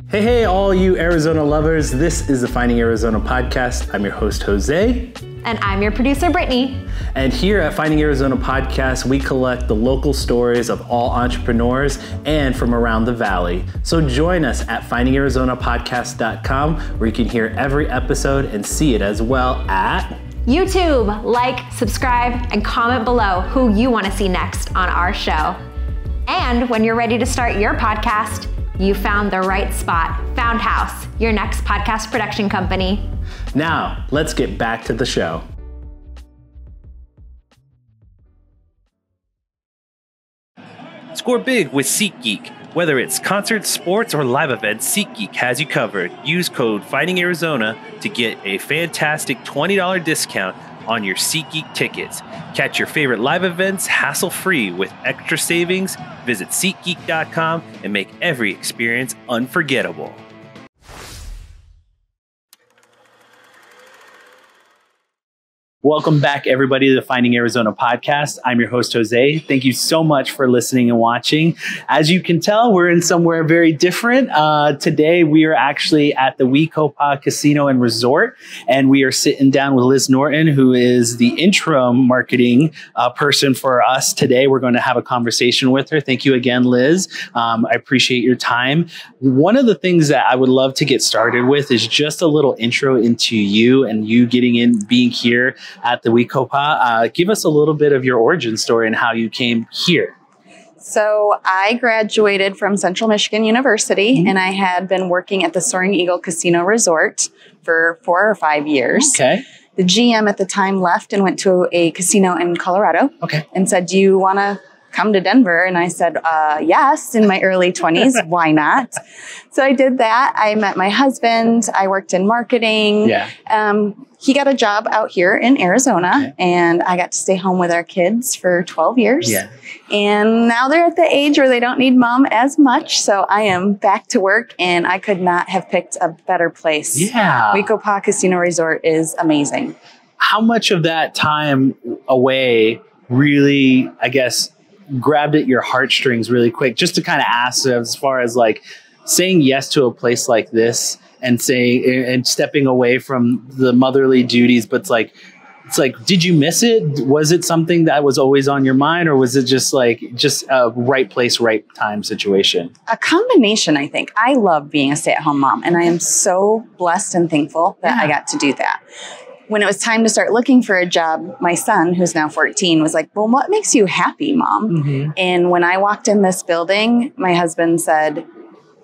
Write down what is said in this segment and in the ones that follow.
Hey, all you Arizona lovers. This is the Finding Arizona podcast. I'm your host, Jose. And I'm your producer, Brittany. And here at Finding Arizona podcast, we collect the local stories of all entrepreneurs and from around the valley. So join us at findingarizonapodcast.com, where you can hear every episode and see it as well at YouTube. Like, subscribe, and comment below who you want to see next on our show. And when you're ready to start your podcast, you found the right spot. Found House, your next podcast production company. Now, let's get back to the show. Score big with SeatGeek. Whether it's concerts, sports, or live events, SeatGeek has you covered. Use code FindingArizona to get a fantastic $20 discount on your SeatGeek tickets. Catch your favorite live events hassle-free with extra savings. Visit SeatGeek.com and make every experience unforgettable. Welcome back, everybody, to the Finding Arizona podcast. I'm your host, Jose. Thank you so much for listening and watching. As you can tell, we're in somewhere very different. Today, we are actually at the Wecopa Casino and Resort, and we are sitting down with Liz Norton, who is the interim marketing person for us today. We're going to have a conversation with her. Thank you again, Liz. I appreciate your time. One of the things that I would love to get started with is just a little intro into you and you being here at the Wecopa. Give us a little bit of your origin story and how you came here. So I graduated from Central Michigan University, and I had been working at the Soaring Eagle Casino Resort for 4 or 5 years. Okay. The GM at the time left and went to a casino in Colorado. Okay. And said, "Do you want to come to Denver?" And I said, yes, in my early 20s. Why not? So I did that. I met my husband. I worked in marketing. Yeah. He got a job out here in Arizona, and I got to stay home with our kids for 12 years. Yeah. And now they're at the age where they don't need mom as much. So I am back to work, and I could not have picked a better place. Yeah. Wecopa Casino Resort is amazing. How much of that time away really, I guess, grabbed at your heartstrings really quick? Just to kind of ask, as far as like saying yes to a place like this and stepping away from the motherly duties, but it's like, did you miss it? Was it something that was always on your mind, or was it just a right place, right time situation? A combination, I think. I love being a stay-at-home mom, and I am so blessed and thankful that I got to do that. When it was time to start looking for a job, my son, who's now 14, was like, "Well, what makes you happy, Mom?" Mm-hmm. And when I walked in this building, my husband said,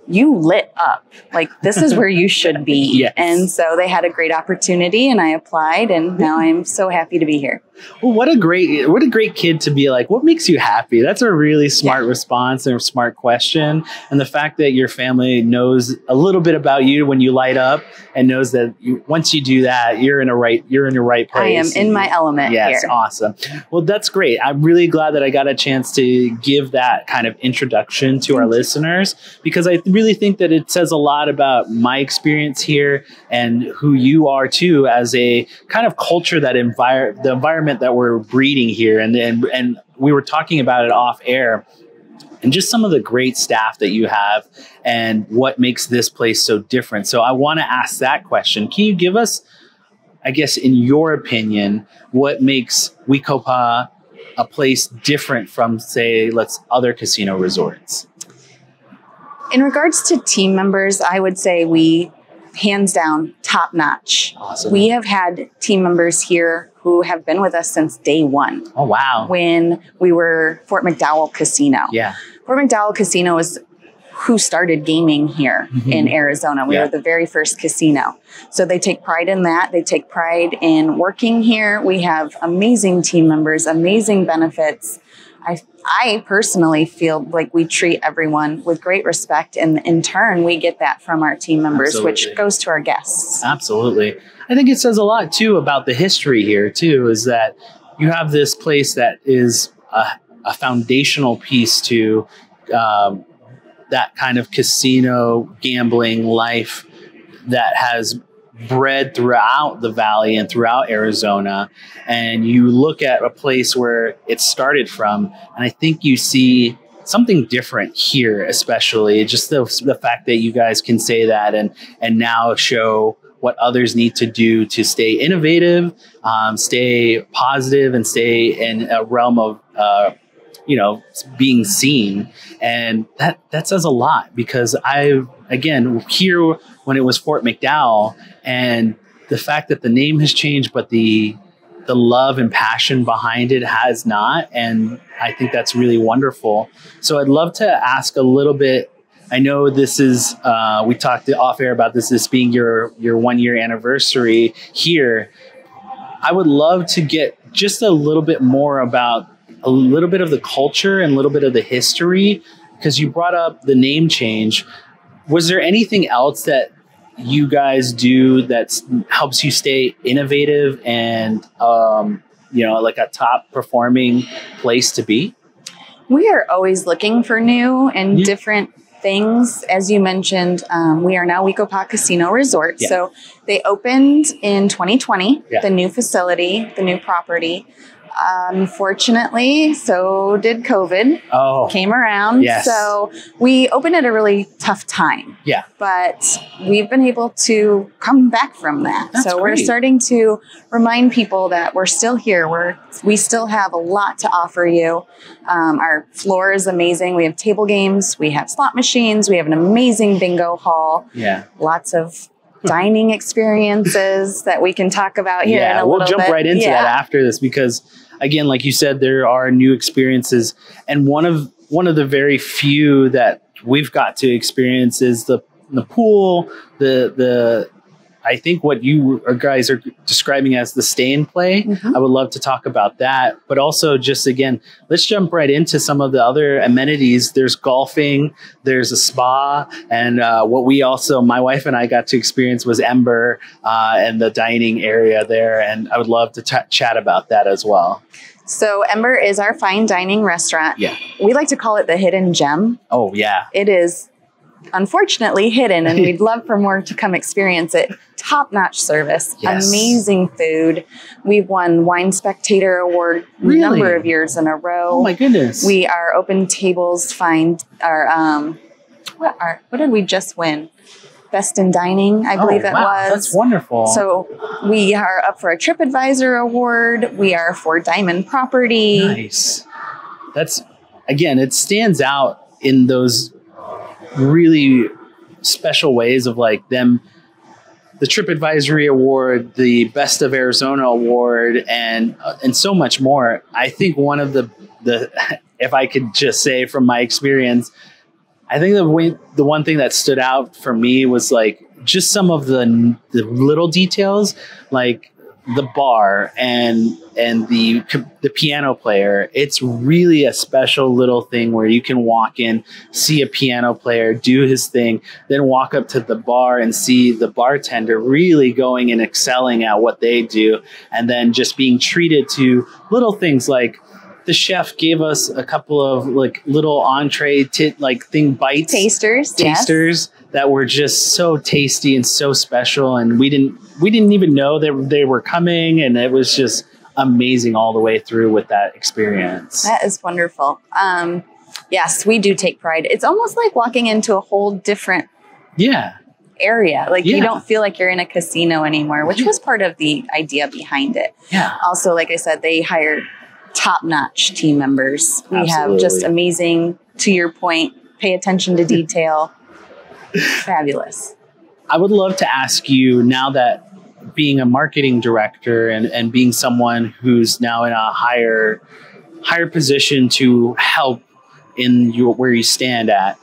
"You lit up. Like, this is where you should be." Yes. And so they had a great opportunity, and I applied, and now I'm so happy to be here. Well, what a great kid to be like, what makes you happy? That's a really smart response and a smart question. And the fact that your family knows a little bit about you when you light up and knows that once you do that, you're in your right place. I am in my element here. Yes, awesome. Well, that's great. I'm really glad that I got a chance to give that kind of introduction to our listeners, because I really think that it says a lot about my experience here and who you are too, as a kind of culture that the environment that we're breeding here. And we were talking about it off air, and just some of the great staff that you have and what makes this place so different. So I want to ask that question. Can you give us, I guess, in your opinion, what makes Wecopa a place different from, say, other casino resorts? In regards to team members, I would say we, hands down, top notch. Awesome. We have had team members here who have been with us since day one. Oh, wow. When we were Fort McDowell Casino. Yeah. Fort McDowell Casino is who started gaming here in Arizona. We were the very first casino. So they take pride in that. They take pride in working here. We have amazing team members, amazing benefits. I personally feel like we treat everyone with great respect, and in turn, we get that from our team members, which goes to our guests. Absolutely. I think it says a lot, too, about the history here, too, is that you have this place that is a foundational piece to that kind of casino gambling life that has bred throughout the valley and throughout Arizona. And you look at a place where it started from, and I think you see something different here, especially just the fact that you guys can say that and now show what others need to do to stay innovative, stay positive, and stay in a realm of, being seen. And that says a lot, because here when it was Fort McDowell, and the fact that the name has changed, but the love and passion behind it has not. And I think that's really wonderful. So I'd love to ask a little bit. I know this is, we talked off air about this being your 1 year anniversary here. I would love to get just a little bit more about a little bit of the culture and a little bit of the history, because you brought up the name change. Was there anything else that you guys do that helps you stay innovative and, like a top performing place to be? We are always looking for new and different things. As you mentioned, we are now Wekopa Casino Resort. Yeah. So they opened in 2020, the new facility, the new property. Unfortunately, so did COVID. Came around. Yes. So we opened at a really tough time. Yeah. But we've been able to come back from that. That's great. We're starting to remind people that we're still here. We still have a lot to offer you. Our floor is amazing. We have table games. We have slot machines. We have an amazing bingo hall. Yeah. Lots of dining experiences that we can talk about here in a little bit. We'll jump right into that after this, because again, like you said, there are new experiences, and one of the very few that we've got to experience is the pool, I think what you guys are describing as the stay and play. Mm-hmm. I would love to talk about that, but also just, again, let's jump right into some of the other amenities. There's golfing, there's a spa, and what my wife and I got to experience was Ember and the dining area there. And I would love to chat about that as well. So Ember is our fine dining restaurant. Yeah. We like to call it the hidden gem. Oh, yeah. It is unfortunately hidden, and we'd love for more to come experience it. Top-notch service, amazing food. We've won Wine Spectator Award a number of years in a row. Oh my goodness. We are open tables, what did we just win? Best in Dining, I believe it was. That's wonderful. So we are up for a TripAdvisor award. We are for Diamond Property. Nice. That's, again, it stands out in those really special ways of like them, the TripAdvisory Award, the Best of Arizona Award, and so much more. I think one of the if I could just say from my experience, I think the one thing that stood out for me was like just some of the little details, like the bar and the piano player. It's really a special little thing where you can walk in, see a piano player do his thing, then walk up to the bar and see the bartender really going and excelling at what they do, and then just being treated to little things like the chef gave us a couple of like little entree bites, tasters that were just so tasty and so special, and we didn't even know that they were coming, and it was just amazing all the way through with that experience. That is wonderful. Yes, we do take pride. It's almost like walking into a whole different area. Like you don't feel like you're in a casino anymore, which was part of the idea behind it. Yeah. Also, like I said, they hired top-notch team members. We have just amazing, to your point, pay attention to detail. Fabulous. I would love to ask you, now that being a marketing director and being someone who's now in a higher position to help in where you stand at,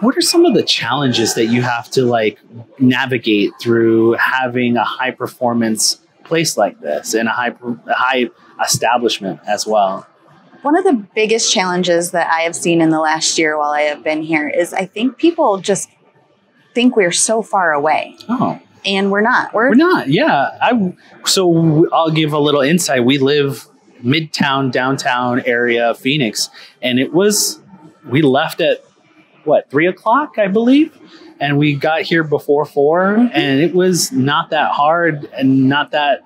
what are some of the challenges that you have to like navigate through having a high performance place like this and a high establishment as well? One of the biggest challenges that I have seen in the last year while I have been here is I think people just think we're so far away. Oh. And we're not. We're not. Yeah. So I'll give a little insight. We live midtown, downtown area of Phoenix. And we left at 3:00, I believe. And we got here before 4. Mm-hmm. And it was not that hard and not that,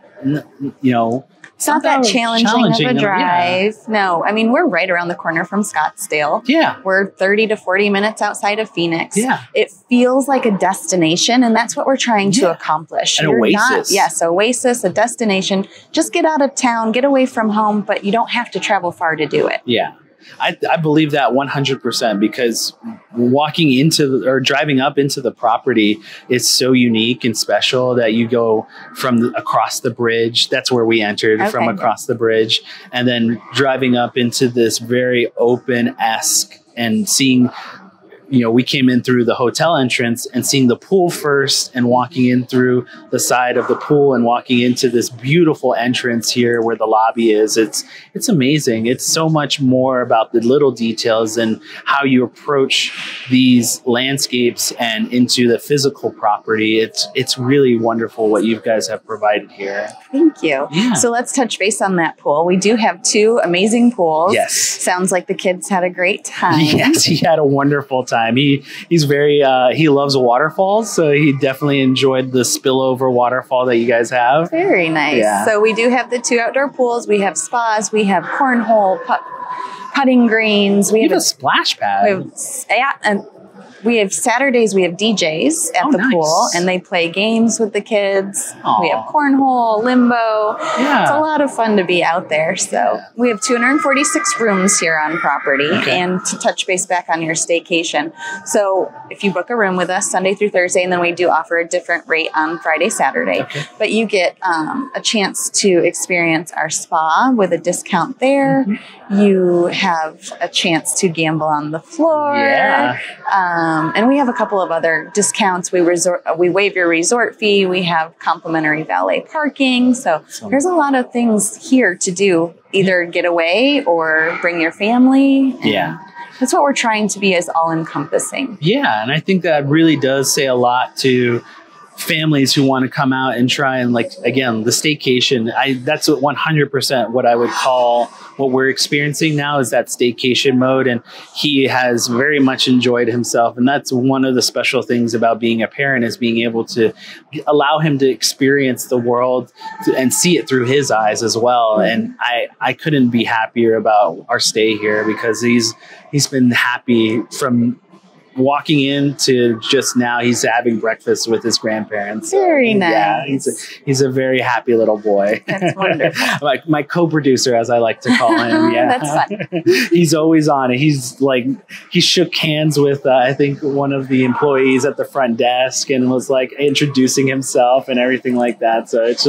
It's not that challenging of a drive. Yeah. No, I mean, we're right around the corner from Scottsdale. Yeah. We're 30 to 40 minutes outside of Phoenix. Yeah. It feels like a destination, and that's what we're trying to accomplish. An oasis. Yes, oasis, a destination. Just get out of town, get away from home, but you don't have to travel far to do it. Yeah. I believe that 100% because walking into or driving up into the property is so unique and special that you go from across the bridge. That's where we entered from across the bridge, and then driving up into this very open-esque and seeing, we came in through the hotel entrance and seeing the pool first and walking in through the side of the pool and walking into this beautiful entrance here where the lobby is. It's amazing. It's so much more about the little details and how you approach these landscapes and into the physical property. It's really wonderful what you guys have provided here. Thank you. Yeah. So let's touch base on that pool. We do have 2 amazing pools. Yes. Sounds like the kids had a great time. Yes, he had a wonderful time. He's very he loves waterfalls, so he definitely enjoyed the spillover waterfall that you guys have. Very nice. Yeah. So we do have the 2 outdoor pools. We have spas. We have cornhole, putting greens. We have a splash pad. We have Saturdays, we have DJs at the pool, and they play games with the kids. Aww. We have cornhole, limbo. Yeah. It's a lot of fun to be out there. So we have 246 rooms here on property. Okay. And to touch base back on your staycation. So if you book a room with us Sunday through Thursday, and then we do offer a different rate on Friday, Saturday. Okay. But you get a chance to experience our spa with a discount there. Mm-hmm. You have a chance to gamble on the floor. Yeah. And we have a couple of other discounts. We waive your resort fee. We have complimentary valet parking. So there's a lot of things here to do. Either get away or bring your family. Yeah. That's what we're trying to be, as all-encompassing. Yeah, and I think that really does say a lot to families who want to come out and try and, like, again, the staycation. That's 100% what I would call what we're experiencing now is that staycation mode. And he has very much enjoyed himself. And that's one of the special things about being a parent, is being able to allow him to experience the world and see it through his eyes as well. And I couldn't be happier about our stay here, because he's been happy from walking in to just now he's having breakfast with his grandparents. Very nice. Yeah, he's a very happy little boy. That's wonderful. Like my co-producer, as I like to call him. Yeah, that's fun. He's always on it. He shook hands with I think one of the employees at the front desk and was like introducing himself and everything like that. So it's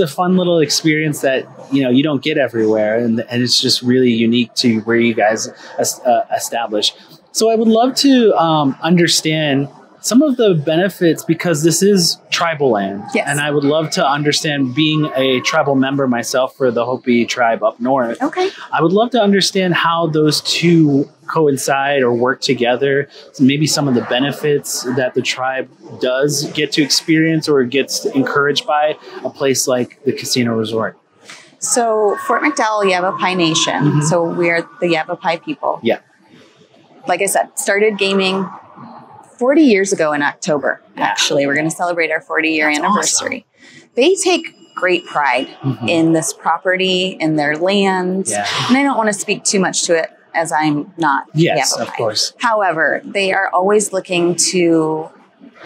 a fun little experience that you don't get everywhere, and it's just really unique to where you guys establish. So I would love to understand some of the benefits, because this is tribal land. Yes. And I would love to understand, being a tribal member myself for the Hopi tribe up north. Okay. I would love to understand how those two coincide or work together. So maybe some of the benefits that the tribe does get to experience or gets encouraged by a place like the casino resort. So Fort McDowell Yavapai Nation. Mm-hmm. So we're the Yavapai people. Yeah. Like I said, started gaming 40 years ago in October. Actually, we're going to celebrate our 40-year anniversary. Awesome. They take great pride in this property, in their land. Yeah. And I don't want to speak too much to it, as I'm not Yes, Yavapai. Of course. However, they are always looking to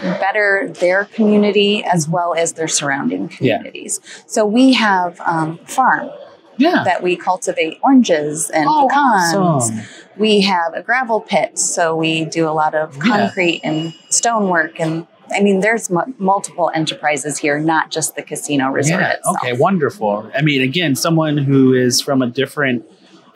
better their community as well as their surrounding communities. Yeah. So we have farm. Yeah. That we cultivate oranges and pecans. Awesome. We have a gravel pit, so we do a lot of concrete and stonework. And I mean, there's multiple enterprises here, not just the casino resort itself. Okay, wonderful. I mean, again, someone who is from a different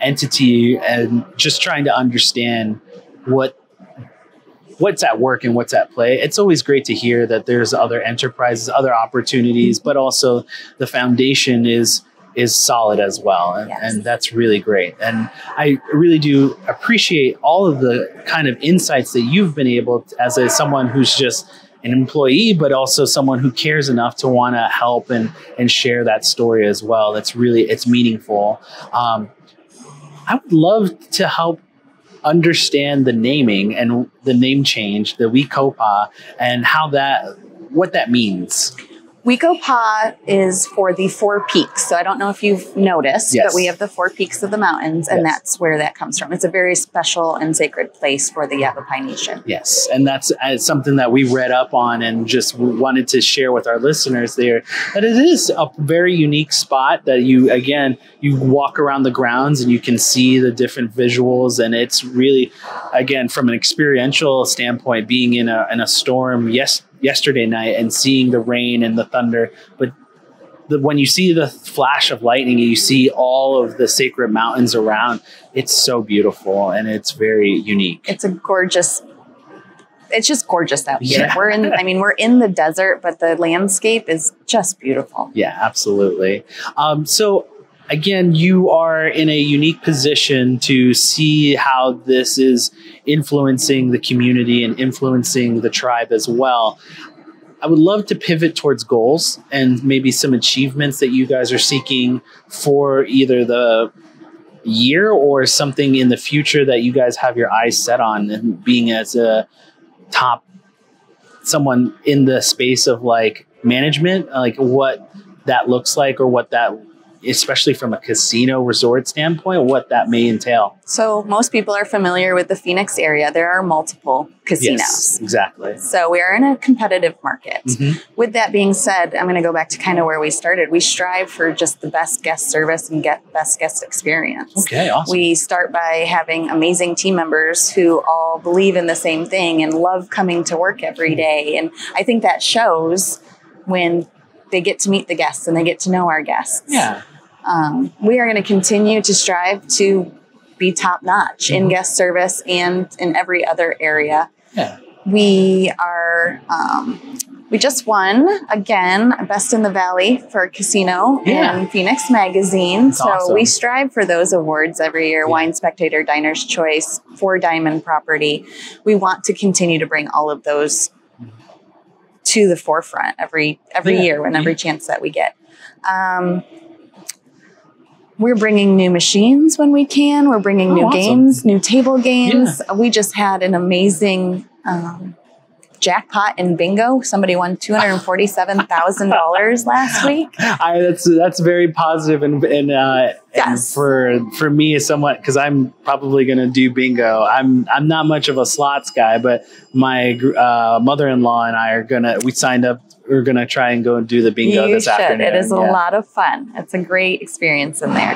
entity and just trying to understand what's at work and what's at play. It's always great to hear that there's other enterprises, other opportunities, but also the foundation is solid as well. And that's really great. And I really do appreciate all of the kind of insights that you've been able to, as someone who's just an employee, but also someone who cares enough to want to help and share that story as well. It's meaningful. I would love to help understand the naming and the name change, the Wekopa, and what that means. Well, so Wekopaw is for the 4 peaks. So I don't know if you've noticed, but we have the 4 peaks of the mountains, and that's where that comes from. It's a very special and sacred place for the Yavapai Nation. Yes, and that's something that we read up on and just wanted to share with our listeners there, that it is a very unique spot that you walk around the grounds and you can see the different visuals, and it's really, again, from an experiential standpoint, being in a storm yesterday night and seeing the rain and the thunder, but when you see the flash of lightning and you see all of the sacred mountains around, it's so beautiful and it's very unique. It's just gorgeous out here. Yeah. We're in the desert, but the landscape is just beautiful. Yeah, absolutely. So again, you are in a unique position to see how this is influencing the community and influencing the tribe as well. I would love to pivot towards goals and maybe some achievements that you guys are seeking for either the year or something in the future that you guys have your eyes set on, and being as a top someone in the space of like management, like what that looks like, or what that, especially from a casino resort standpoint, what that may entail. So most people are familiar with the Phoenix area. There are multiple casinos. Yes, exactly. So we are in a competitive market. Mm-hmm. With that being said, I'm going to go back to kind of where we started. We strive for just the best guest service and best guest experience. Okay, awesome. We start by having amazing team members who all believe in the same thing and love coming to work every day. And I think that shows when they get to meet the guests and they get to know our guests. Yeah. We are going to continue to strive to be top notch in guest service and in every other area. Yeah. We are, we just won again, Best in the Valley for a casino in Phoenix Magazine. That's awesome. We strive for those awards every year. Wine Spectator, Diner's Choice, 4 Diamond Property. We want to continue to bring all of those to the forefront every year and every chance that we get. We're bringing new machines when we can. We're bringing new games, new table games. Yeah. We just had an amazing jackpot in bingo. Somebody won $247,000 last week. That's very positive, and for me as someone, because I'm probably going to do bingo. I'm not much of a slots guy, but my mother-in-law and I we signed up. We're going to try and go and do the bingo this afternoon. It is a lot of fun. It's a great experience in there.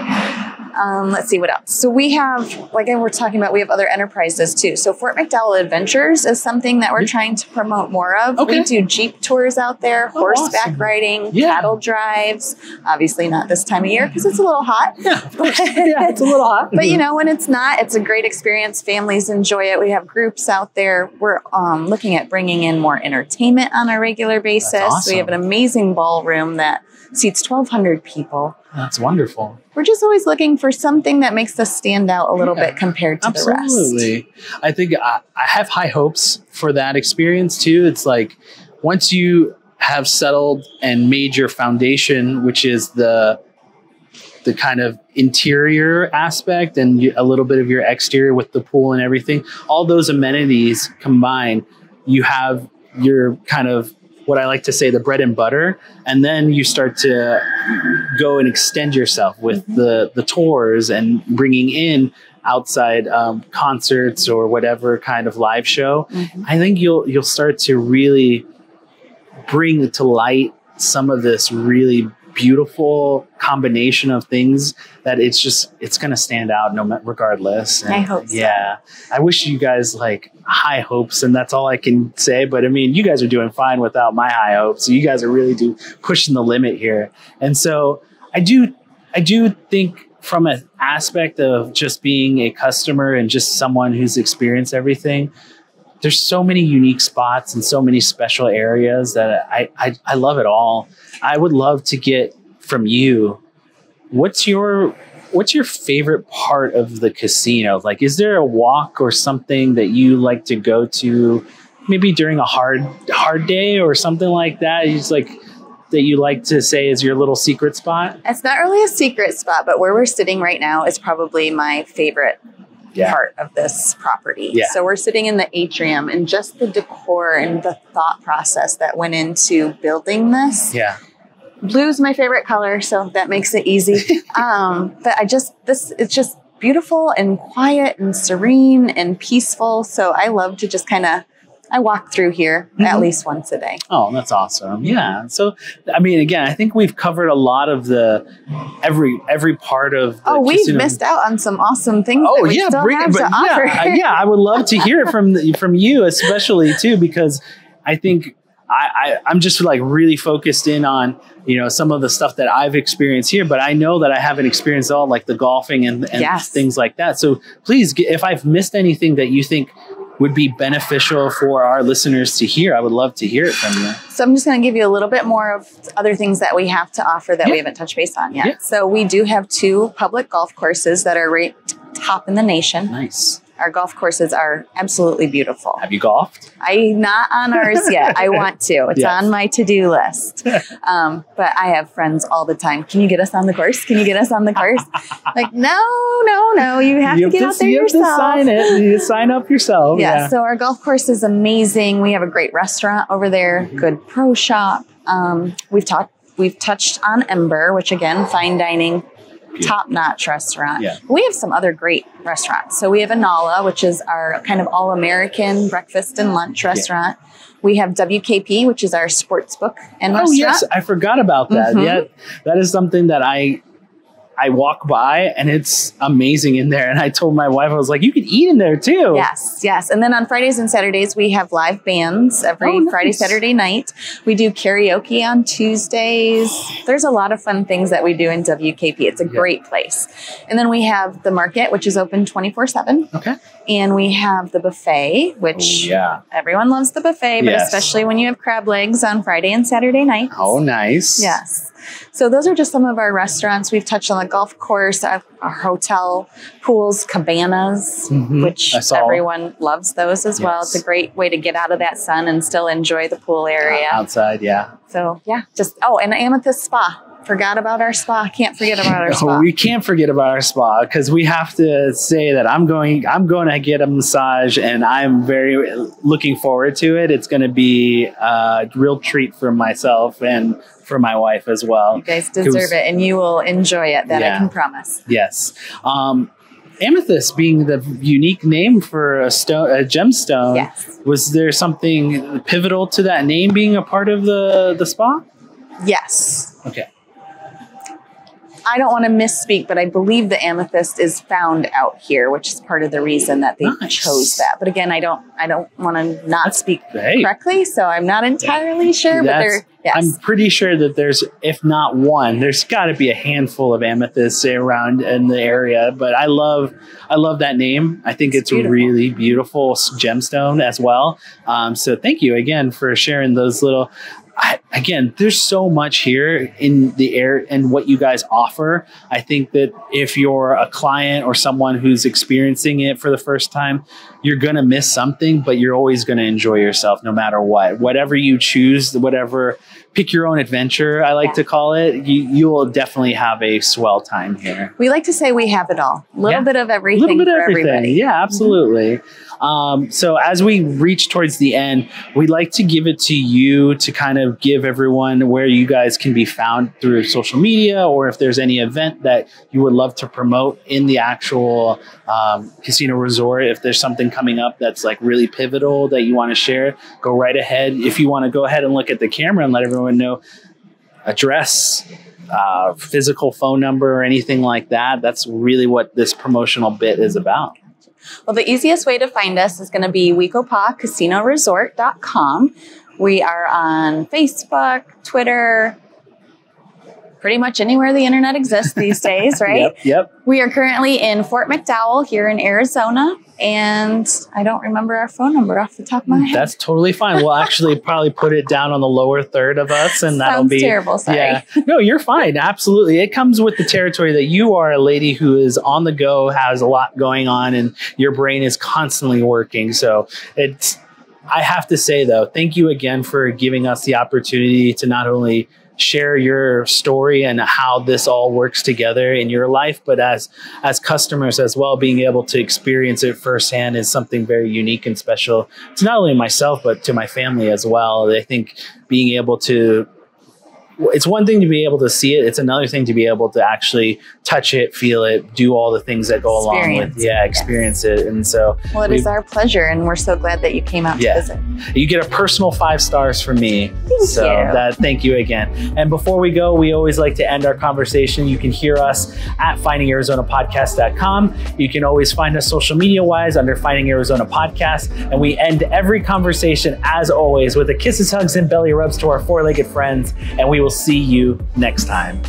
Let's see what else. So we have, like we're talking about, we have other enterprises too. So Fort McDowell Adventures is something that we're trying to promote more of. Okay. We do Jeep tours out there, horseback riding, cattle drives. Obviously not this time of year because it's a little hot. Yeah, of course. Yeah, it's a little hot. But when it's not, it's a great experience. Families enjoy it. We have groups out there. We're looking at bringing in more entertainment on a regular basis. That's awesome. We have an amazing ballroom that seats 1,200 people. That's wonderful. We're just always looking for something that makes us stand out a little bit compared to the rest. Absolutely. I think I have high hopes for that experience too. It's like once you have settled and made your foundation, which is the kind of interior aspect and a little bit of your exterior with the pool and everything, all those amenities combined, you have your kind of, what I like to say, the bread and butter. And then you start to go and extend yourself with the tours and bringing in outside concerts or whatever kind of live show. Mm-hmm. I think you'll start to really bring to light some of this really beautiful combination of things that it's going to stand out regardless. And I hope so. Yeah. I wish you guys high hopes, and that's all I can say. But I mean, you guys are doing fine without my high hopes. So you guys are really pushing the limit here. And so I do think from an aspect of just being a customer and just someone who's experienced everything, there's so many unique spots and so many special areas that I love it all. I would love to get from you, what's your favorite part of the casino? Like, is there a walk or something that you like to go to maybe during a hard day or something like that? It's like that you like to say is your little secret spot? It's not really a secret spot, but where we're sitting right now is probably my favorite part of this property. Yeah. So we're sitting in the atrium, and just the decor and the thought process that went into building this Blue's my favorite color, so that makes it easy. But it's just beautiful and quiet and serene and peaceful. So I love to just I walk through here at least once a day. Oh, that's awesome. Yeah. So, I mean, again, I think we've covered a lot of every part of the we've missed out on some awesome things that we still have to offer. Yeah, I would love to hear it from you, especially too, because I think I'm just like really focused in on, some of the stuff that I've experienced here, but I know that I haven't experienced all like the golfing and things like that. So please, if I've missed anything that you think would be beneficial for our listeners to hear, I would love to hear it from you. So I'm just going to give you a little bit more of other things that we have to offer that we haven't touched base on yet. Yeah. So we do have 2 public golf courses that are right top in the nation. Nice. Our golf courses are absolutely beautiful. Have you golfed? I'm not on ours yet. I want to. It's on my to-do list. But I have friends all the time. Can you get us on the course? Can you get us on the course? Like, no. You have to get out there yourself. You have to sign it. You sign up yourself. Yeah. So our golf course is amazing. We have a great restaurant over there. Good pro shop. We've touched on Ember, which again, fine dining. Top-notch restaurant. Yeah. We have some other great restaurants. So we have Anala, which is our kind of all-American breakfast and lunch restaurant. We have WKP, which is our sports book and restaurant. Oh, yes. I forgot about that. Yeah, that is something that I walk by and it's amazing in there. And I told my wife, I was like, you can eat in there too. Yes. And then on Fridays and Saturdays, we have live bands every Friday, Saturday night. We do karaoke on Tuesdays. There's a lot of fun things that we do in WKP. It's a great place. And then we have the market, which is open 24/7. Okay. And we have the buffet, which everyone loves the buffet, but especially when you have crab legs on Friday and Saturday nights. Oh, nice. Yes. So those are just some of our restaurants. We've touched on the golf course, our hotel, pools, cabanas, which everyone loves those as well. It's a great way to get out of that sun and still enjoy the pool area. Outside, So, and Amethyst Spa. Forgot about our spa. Can't forget about our spa. We can't forget about our spa because we have to say that I'm going to get a massage and I'm very looking forward to it. It's going to be a real treat for myself and for my wife as well. You guys deserve it and you will enjoy it. That I can promise. Yes. Amethyst being the unique name for a gemstone. Yes. Was there something pivotal to that name being a part of the spa? Yes. Okay. I don't want to misspeak, but I believe the amethyst is found out here, which is part of the reason that they chose that. But again, I don't want to not speak correctly, so I'm not entirely sure. But I'm pretty sure that there's, if not one, there's got to be a handful of amethysts around in the area. But I love that name. I think it's a really beautiful gemstone as well. So thank you again for sharing those little. Again, there's so much here in the air and what you guys offer. I think that if you're a client or someone who's experiencing it for the first time, you're going to miss something, but you're always going to enjoy yourself no matter what. Whatever you choose, pick your own adventure, I like to call it. You will definitely have a swell time here. We like to say we have it all. A little bit of everything for everybody. Yeah, absolutely. So as we reach towards the end, we'd like to give it to you to kind of give everyone where you guys can be found through social media, or if there's any event that you would love to promote in the actual casino resort. If there's something coming up that's like really pivotal that you want to share, go right ahead. If you want to go ahead and look at the camera and let everyone know address, physical phone number or anything like that, that's really what this promotional bit is about. Well, the easiest way to find us is going to be weekopacasinoresort.com. We are on Facebook, Twitter, pretty much anywhere the internet exists these days, right? Yep. We are currently in Fort McDowell here in Arizona, and I don't remember our phone number off the top of my head. That's totally fine. We'll actually probably put it down on the lower third of us, and that'll be terrible. Sorry. Yeah. No, you're fine. Absolutely. It comes with the territory that you are a lady who is on the go, has a lot going on, and your brain is constantly working. So I have to say though, thank you again for giving us the opportunity to not only share your story and how this all works together in your life, but as customers as well, being able to experience it firsthand is something very unique and special to not only myself, but to my family as well. I think being able to it's one thing to be able to see it. It's another thing to be able to actually touch it, feel it, do all the things that go along with, experience it. And so, well, it is our pleasure, and we're so glad that you came out to visit. You get a personal 5 stars from me. Thank you again. And before we go, we always like to end our conversation. You can hear us at findingarizonapodcast.com. You can always find us social media wise under Finding Arizona Podcast. And we end every conversation, as always, with a kisses, hugs, and belly rubs to our 4-legged friends. And we will see you next time.